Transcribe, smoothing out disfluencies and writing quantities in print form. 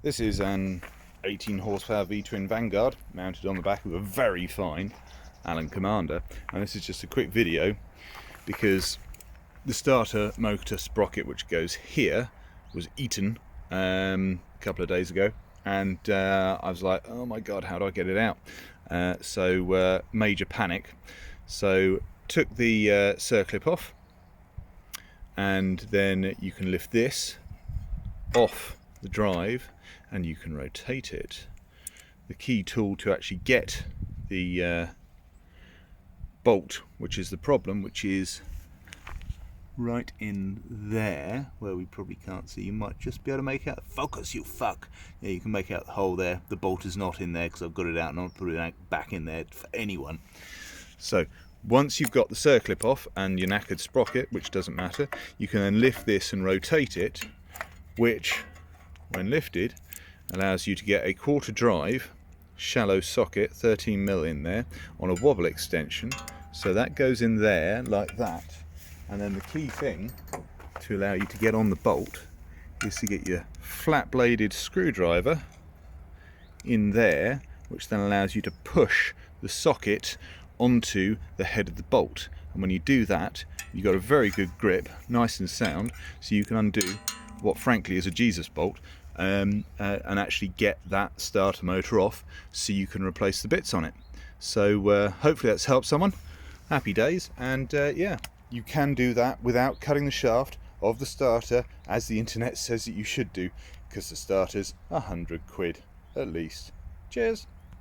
This is an 18 horsepower V-twin Vanguard mounted on the back of a very fine Allen Commander, and this is just a quick video because the starter motor sprocket which goes here was eaten a couple of days ago, and I was like, oh my god, how do I get it out? So major panic. So took the circlip off, and then you can lift this off the drive and you can rotate it. The key tool to actually get the bolt, which is the problem, which is right in there where we probably can't see. You might just be able to make out, focus you fuck, yeah, you can make out the hole there. The bolt is not in there because I've got it out and I'll put it back in there for anyone. So once you've got the circlip off and your knackered sprocket, which doesn't matter, you can then lift this and rotate it, which when lifted allows you to get a quarter drive shallow socket, 13mm in there, on a wobble extension. So that goes in there like that, and then the key thing to allow you to get on the bolt is to get your flat bladed screwdriver in there, which then allows you to push the socket onto the head of the bolt. And when you do that, you've got a very good grip, nice and sound, so you can undo what frankly is a Jesus bolt, and actually get that starter motor off so you can replace the bits on it. So hopefully that's helped someone. Happy days. And yeah, you can do that without cutting the shaft of the starter, as the internet says that you should do, because the starter's £100 at least. Cheers.